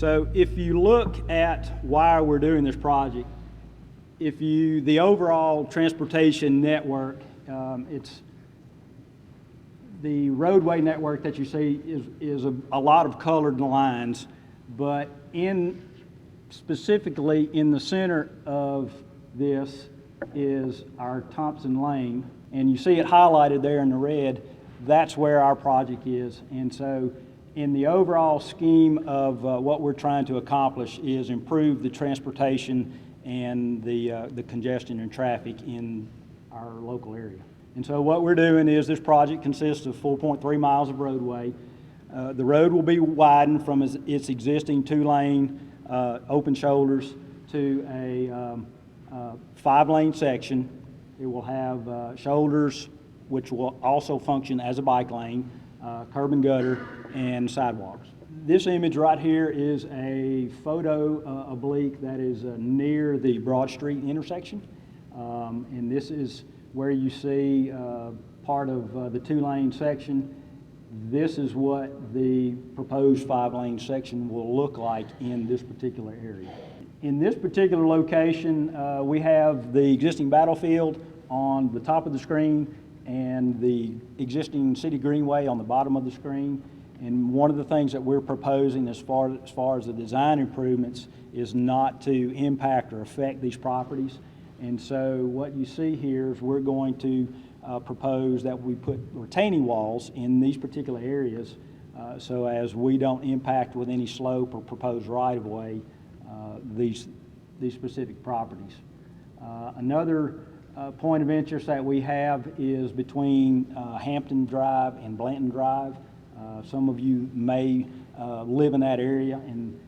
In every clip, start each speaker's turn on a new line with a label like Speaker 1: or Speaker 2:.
Speaker 1: So if you look at why we're doing this project, the overall transportation network, it's the roadway network that you see is a lot of colored lines, but specifically in the center of this is our Thompson Lane, and you see it highlighted there in the red. That's where our project is. And so in the overall scheme of what we're trying to accomplish is improve the transportation and the congestion and traffic in our local area. And so what we're doing is this project consists of 4.3 miles of roadway. The road will be widened from its existing 2-lane open shoulders to a 5-lane section. It will have shoulders which will also function as a bike lane, curb and gutter, and sidewalks. This image right here is a photo oblique that is near the Broad Street intersection. And this is where you see part of the 2-lane section. This is what the proposed 5-lane section will look like in this particular area. In this particular location, we have the existing battlefield on the top of the screen and the existing city greenway on the bottom of the screen. And one of the things that we're proposing as far as the design improvements is not to impact or affect these properties. And so what you see here is we're going to propose that we put retaining walls in these particular areas so as we don't impact with any slope or proposed right-of-way these specific properties. Another point of interest that we have is between Hampton Drive and Blanton Drive. Some of you may live in that area and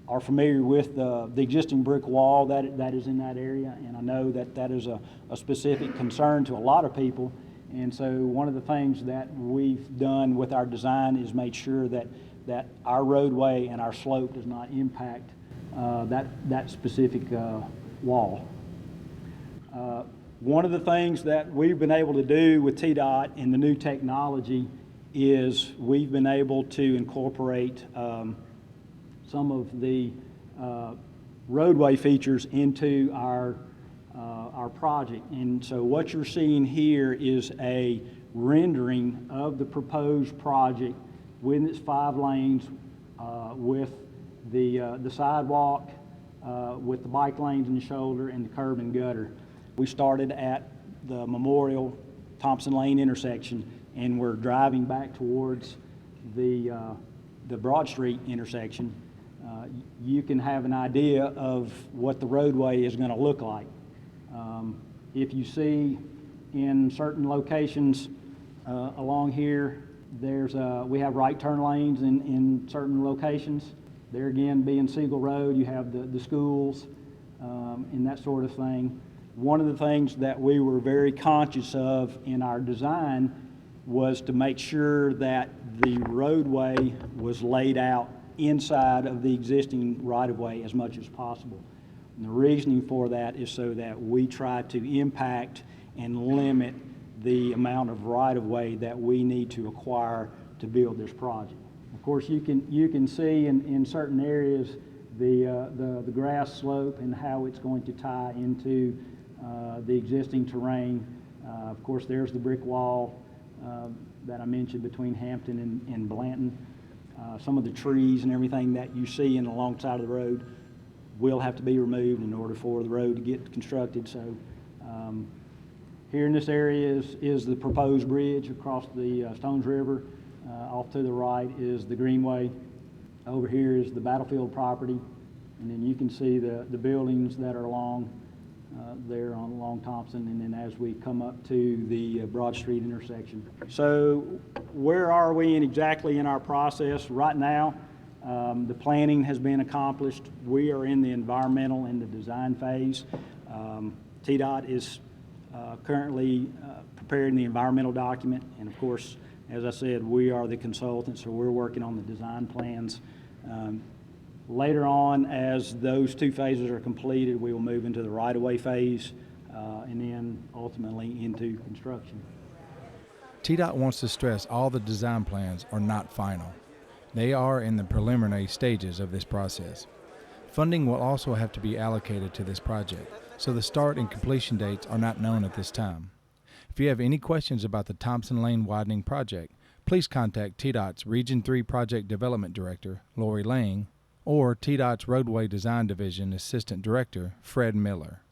Speaker 1: are familiar with the existing brick wall that is in that area, and I know that is a specific concern to a lot of people. And so one of the things that we've done with our design is made sure that our roadway and our slope does not impact that specific wall. One of the things that we've been able to do with TDOT and the new technology is we've been able to incorporate some of the roadway features into our project. And so what you're seeing here is a rendering of the proposed project with its 5 lanes, with the sidewalk, with the bike lanes in the shoulder, and the curb and gutter. We started at the Memorial Thompson Lane intersection, and we're driving back towards the Broad Street intersection. You can have an idea of what the roadway is going to look like. If you see in certain locations along here, we have right turn lanes in certain locations. There again, being Siegel Road, you have the schools and that sort of thing. One of the things that we were very conscious of in our design was to make sure that the roadway was laid out inside of the existing right-of-way as much as possible. And the reasoning for that is so that we try to impact and limit the amount of right-of-way that we need to acquire to build this project. Of course, you can see in certain areas the grass slope and how it's going to tie into the existing terrain. Of course, there's the brick wall that I mentioned between Hampton and Blanton. Some of the trees and everything that you see in the long side of the road will have to be removed in order for the road to get constructed. So here in this area is the proposed bridge across the Stones River. Off to the right is the Greenway. Over here is the Battlefield property. And then you can see the buildings that are along there along Thompson, and then as we come up to the Broad Street intersection. So where are we exactly in our process? Right now, the planning has been accomplished. We are in the environmental and the design phase. TDOT is currently preparing the environmental document, and of course, as I said, we are the consultants, so we're working on the design plans. Later on, as those 2 phases are completed, we will move into the right-of-way phase and then ultimately into construction.
Speaker 2: TDOT wants to stress all the design plans are not final. They are in the preliminary stages of this process. Funding will also have to be allocated to this project, so the start and completion dates are not known at this time. If you have any questions about the Thompson Lane widening project, please contact TDOT's Region 3 Project Development Director, Lori Lang, or TDOT's Roadway Design Division Assistant Director, Fred Miller.